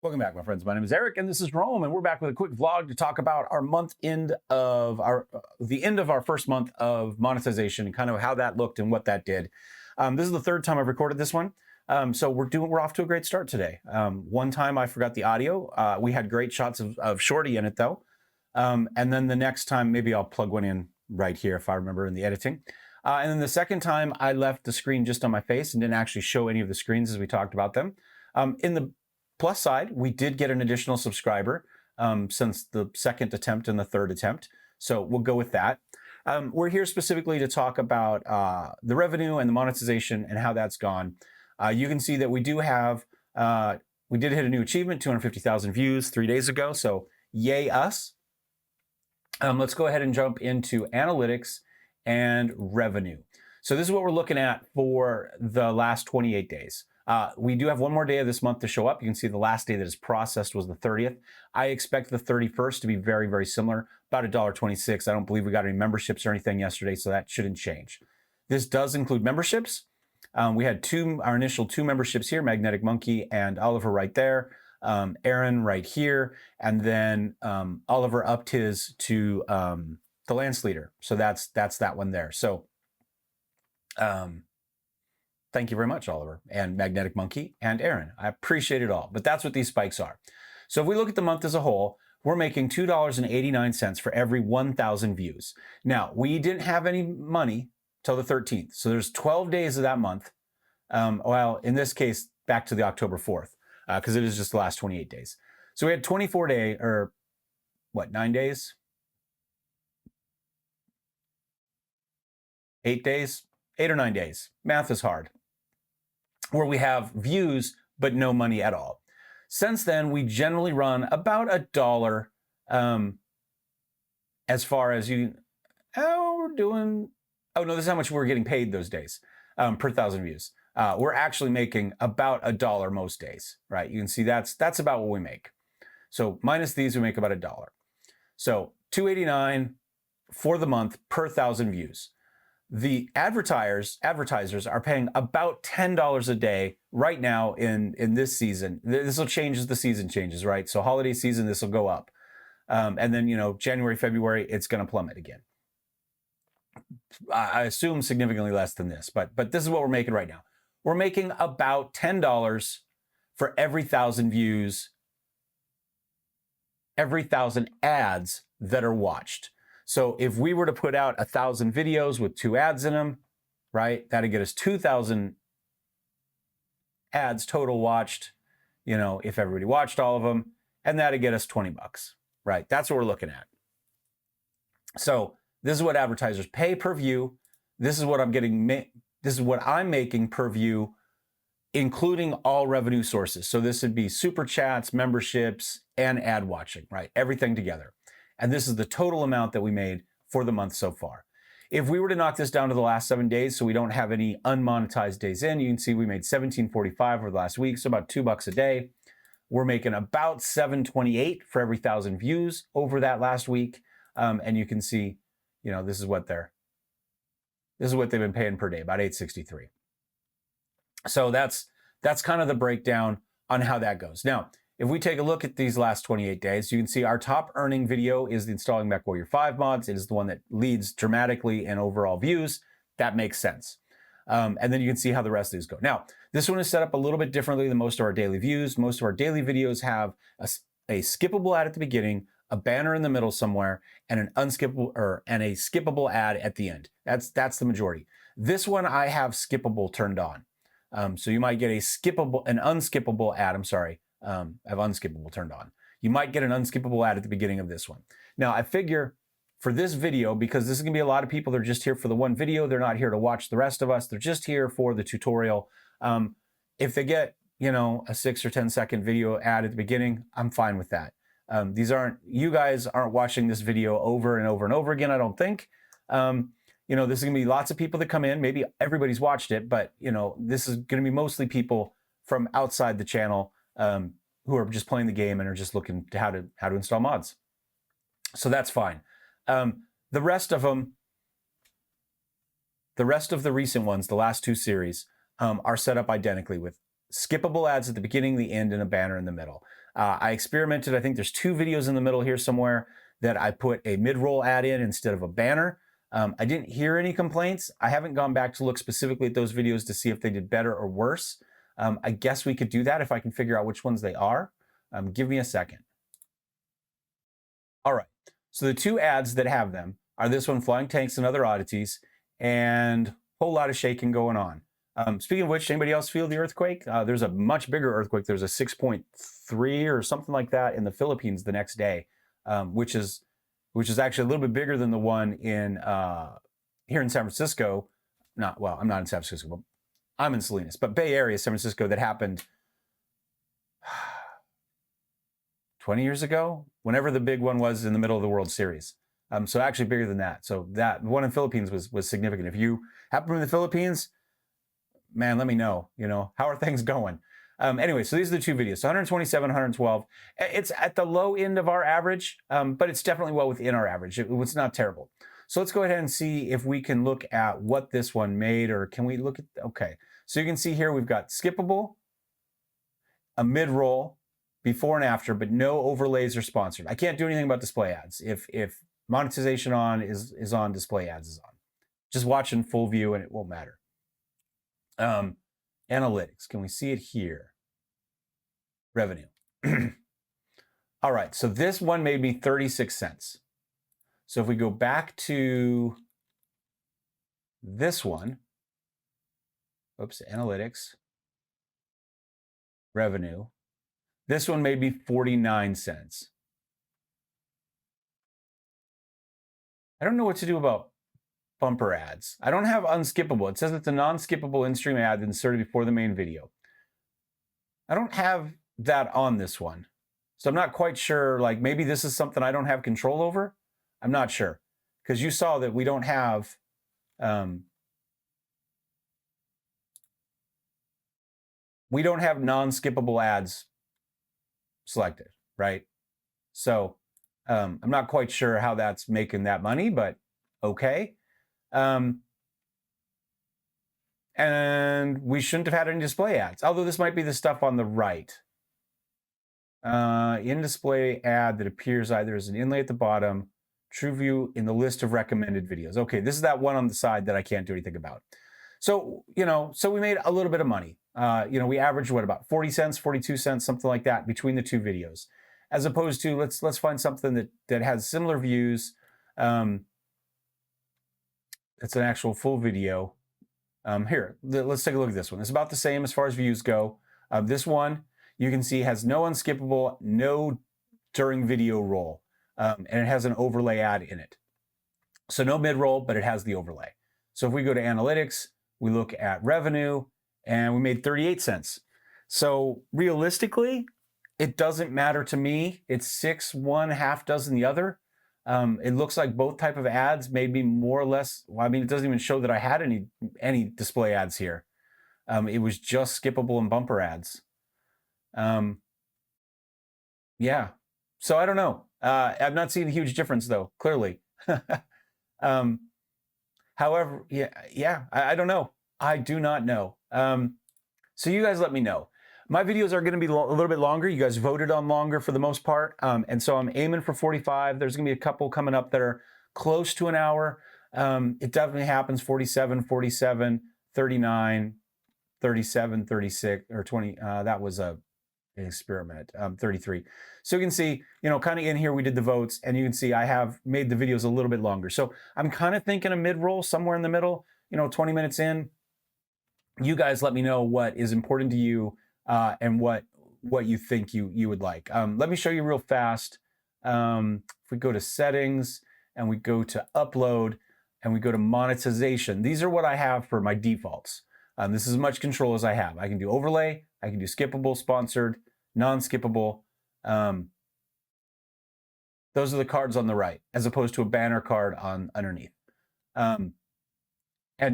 Welcome back, my friends. My name is Eric, and this is Rome, and we're back with a quick vlog to talk about our month end of the end of our first month of monetization and kind of how that looked and what that did. This is the third time I've recorded this one, so we're off to a great start today. One time I forgot the audio. We had great shots of Shorty in it though, and then the next time maybe I'll plug one in right here if I remember in the editing. And then the second time I left the screen just on my face and didn't actually show any of the screens as we talked about them. In the plus side, we did get an additional subscriber since the second attempt and the third attempt. So we'll go with that. We're here specifically to talk about the revenue and the monetization and how that's gone. You can see that we do have, we did hit a new achievement, 250,000 views 3 days ago. So yay us. Let's go ahead and jump into analytics and revenue. So this is what we're looking at for the last 28 days. We do have one more day of this month to show up. You can see the last day that is processed was the 30th. I expect the 31st to be very, very similar, about $1.26. I don't believe we got any memberships or anything yesterday, so that shouldn't change. This does include memberships. We had our initial two memberships here, Magnetic Monkey and Oliver right there, Aaron right here, and then Oliver upped his to the Lance Leader. So that's that one there. So thank you very much, Oliver, and Magnetic Monkey, and Aaron. I appreciate it all, but that's what these spikes are. So if we look at the month as a whole, we're making $2.89 for every 1,000 views. Now, we didn't have any money till the 13th, so there's 12 days of that month. Well, in this case, back to the October 4th, because it is just the last 28 days. So we had 24 days, or what, 9 days? 8 days? 8 or 9 days. Math is hard. Where we have views, but no money at all. Since then, we generally run about $1 as far as we're doing, oh no, this is how much we're getting paid those days per 1,000 views. We're actually making about $1 most days, right? You can see that's about what we make. So minus these, we make about $1. So $2.89 for the month per 1,000 views. The advertisers are paying about $10 a day right now in this season. This will change as the season changes, right? So holiday season, this will go up. And then, January, February, it's going to plummet again. I assume significantly less than this, but this is what we're making right now. We're making about $10 for every 1,000 views, every 1,000 ads that are watched. So if we were to put out 1,000 videos with 2 ads in them, right, that'd get us 2,000 ads total watched, if everybody watched all of them, and that'd get us $20, right? That's what we're looking at. So this is what advertisers pay per view. This is what I'm getting. This is what I'm making per view, including all revenue sources. So this would be super chats, memberships, and ad watching, right? Everything together. And this is the total amount that we made for the month so far. If we were to knock this down to the last 7 days, so we don't have any unmonetized days in, you can see we made $17.45 over the last week, so about $2 a day. We're making about $7.28 for every 1,000 views over that last week. And you can see, this is what they've been paying per day, about $8.63. So that's kind of the breakdown on how that goes. Now, if we take a look at these last 28 days, you can see our top earning video is the Installing MechWarrior 5 mods. It is the one that leads dramatically in overall views. That makes sense. And then you can see how the rest of these go. Now, this one is set up a little bit differently than most of our daily views. Most of our daily videos have a skippable ad at the beginning, a banner in the middle somewhere, and a skippable ad at the end. That's the majority. This one I have skippable turned on. So you might get an unskippable ad. I'm sorry. I have unskippable turned on. You might get an unskippable ad at the beginning of this one. Now, I figure for this video, because this is going to be a lot of people, they're just here for the one video. They're not here to watch the rest of us. They're just here for the tutorial. If they get, a 6 or 10 second video ad at the beginning, I'm fine with that. You guys aren't watching this video over and over and over again, I don't think. This is going to be lots of people that come in. Maybe everybody's watched it, but, this is going to be mostly people from outside the channel who are just playing the game and are just looking to how to install mods. So that's fine. The rest of them, the rest of the recent ones, the last 2 series, are set up identically with skippable ads at the beginning, the end, and a banner in the middle. I experimented. I think there's 2 videos in the middle here somewhere that I put a mid-roll ad in instead of a banner. I didn't hear any complaints. I haven't gone back to look specifically at those videos to see if they did better or worse. I guess we could do that if I can figure out which ones they are. Give me a second. All right. So the 2 ads that have them are this one, Flying Tanks and Other Oddities, and a whole lot of shaking going on. Speaking of which, anybody else feel the earthquake? There's a much bigger earthquake. There's a 6.3 or something like that in the Philippines the next day, which is actually a little bit bigger than the one in here in San Francisco. I'm not in San Francisco, but I'm in Salinas, but Bay Area, San Francisco, that happened 20 years ago, whenever the big one was in the middle of the World Series. So actually bigger than that. So that one in the Philippines was significant. If you happen to be in the Philippines, man, let me know, how are things going? Anyway, so these are the 2 videos. So 127, 112. It's at the low end of our average, but it's definitely well within our average. It's not terrible. So let's go ahead and see if we can look at what this one made, or can we look at, okay. So you can see here we've got skippable, a mid-roll, before and after, but no overlays or sponsored. I can't do anything about display ads. If monetization on is on, display ads is on. Just watch in full view and it won't matter. Analytics, can we see it here? Revenue. All right, so this one made me 36 cents. So if we go back to this one, oops, analytics, revenue, this one made me 49 cents. I don't know what to do about bumper ads. I don't have unskippable. It says it's a non-skippable in-stream ad inserted before the main video. I don't have that on this one. So I'm not quite sure, like maybe this is something I don't have control over. I'm not sure. Because you saw that we don't have non-skippable ads selected, right? So I'm not quite sure how that's making that money, but okay. And we shouldn't have had any display ads, although this might be the stuff on the right. In-display ad that appears either as an inlay at the bottom, true view in the list of recommended videos. Okay, this is that one on the side that I can't do anything about. So, so we made a little bit of money. We averaged what, about 40 cents, 42 cents, something like that between the 2 videos. As opposed to, let's find something that has similar views. It's an actual full video. Here, let's take a look at this one. It's about the same as far as views go. This one, you can see, has no unskippable, no during video roll, and it has an overlay ad in it. So no mid-roll, but it has the overlay. So if we go to analytics, we look at revenue, and we made 38 cents. So realistically, it doesn't matter to me. It's 6 one, half dozen the other. It looks like both type of ads, maybe more or less. Well, I mean, it doesn't even show that I had any display ads here. It was just skippable and bumper ads. Yeah. So I don't know. I've not seen a huge difference though, clearly. However, I don't know. I do not know. So you guys let me know. My videos are going to be a little bit longer. You guys voted on longer for the most part. And so I'm aiming for 45. There's going to be a couple coming up that are close to an hour. It definitely happens. 47, 47, 39, 37, 36, or 20. That was an experiment. 33. So you can see, kind of in here, we did the votes, and you can see I have made the videos a little bit longer. So I'm kind of thinking a mid-roll somewhere in the middle, 20 minutes in. You guys let me know what is important to you. And what you think you would like. Let me show you real fast. If we go to settings and we go to upload and we go to monetization, these are what I have for my defaults. This is as much control as I have. I can do overlay, I can do skippable, sponsored, non-skippable. Those are the cards on the right, as opposed to a banner card on underneath. And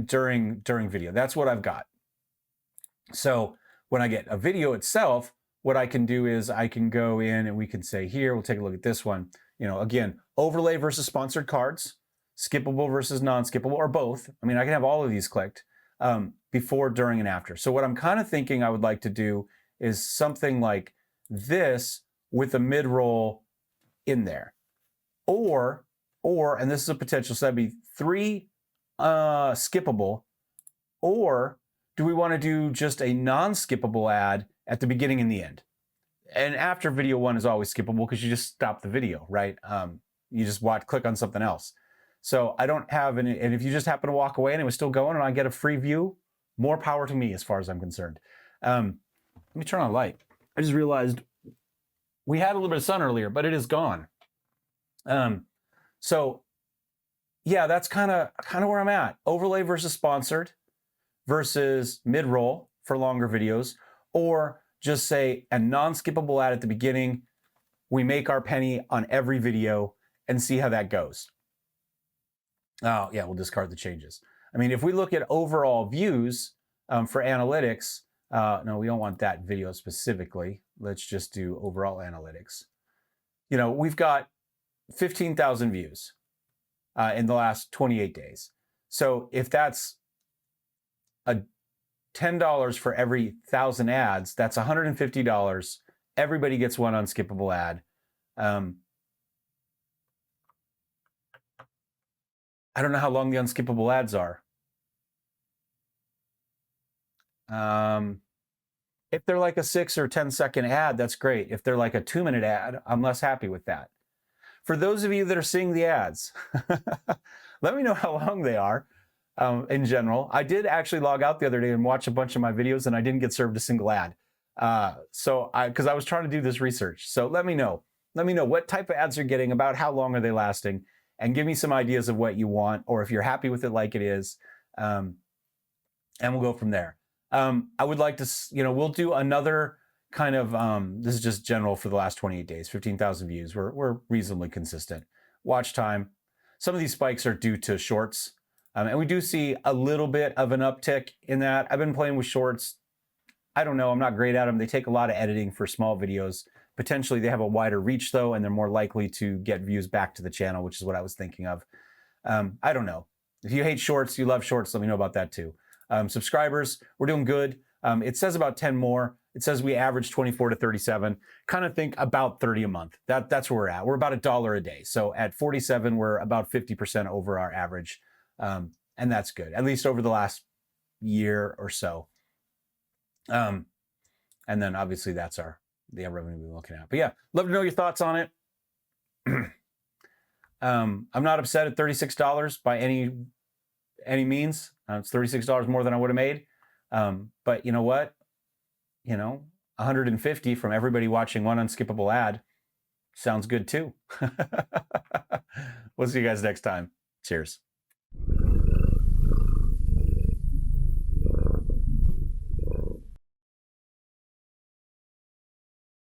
during video, that's what I've got. So when I get a video itself, what I can do is I can go in and we can say here, we'll take a look at this one. Again, overlay versus sponsored cards, skippable versus non-skippable, or both. I mean, I can have all of these clicked before, during, and after. So what I'm kind of thinking I would like to do is something like this, with a mid-roll in there. Or, and this is a potential, so that'd be 3 skippable, or do we want to do just a non-skippable ad at the beginning and the end? And after video 1 is always skippable because you just stop the video, right? You just click on something else. So I don't have any, and if you just happen to walk away and it was still going and I get a free view, more power to me as far as I'm concerned. Let me turn on a light. I just realized we had a little bit of sun earlier, but it is gone. So yeah, that's kind of where I'm at. Overlay versus sponsored versus mid-roll for longer videos, or just say a non-skippable ad at the beginning. We make our penny on every video and see how that goes. Oh yeah, we'll discard the changes. I mean, if we look at overall views for analytics, no, we don't want that video specifically. Let's just do overall analytics. You know, we've got 15,000 views in the last 28 days. So if that's a $10 for every 1,000 ads, that's $150. Everybody gets one unskippable ad. I don't know how long the unskippable ads are. If they're like a 6 or 10-second ad, that's great. If they're like a 2-minute ad, I'm less happy with that. For those of you that are seeing the ads, let me know how long they are in general. I did actually log out the other day and watch a bunch of my videos, and I didn't get served a single ad. Because I was trying to do this research. So let me know. Let me know what type of ads you're getting, about how long are they lasting, and give me some ideas of what you want, or if you're happy with it like it is, and we'll go from there. I would like to, we'll do another kind of, this is just general for the last 28 days, 15,000 views. We're reasonably consistent. Watch time. Some of these spikes are due to shorts. And we do see a little bit of an uptick in that. I've been playing with shorts. I don't know, I'm not great at them. They take a lot of editing for small videos. Potentially they have a wider reach though, and they're more likely to get views back to the channel, which is what I was thinking of. I don't know. If you hate shorts, you love shorts, let me know about that too. Subscribers, we're doing good. It says about 10 more. It says we average 24 to 37. Kind of think about 30 a month. That's where we're at. We're about $1 a day. So at 47, we're about 50% over our average. And that's good, at least over the last year or so. And then obviously that's the revenue we're looking at. But yeah, love to know your thoughts on it. I'm not upset at $36 by any means. It's $36 more than I would have made. But you know what? 150 from everybody watching one unskippable ad sounds good too. We'll see you guys next time. Cheers.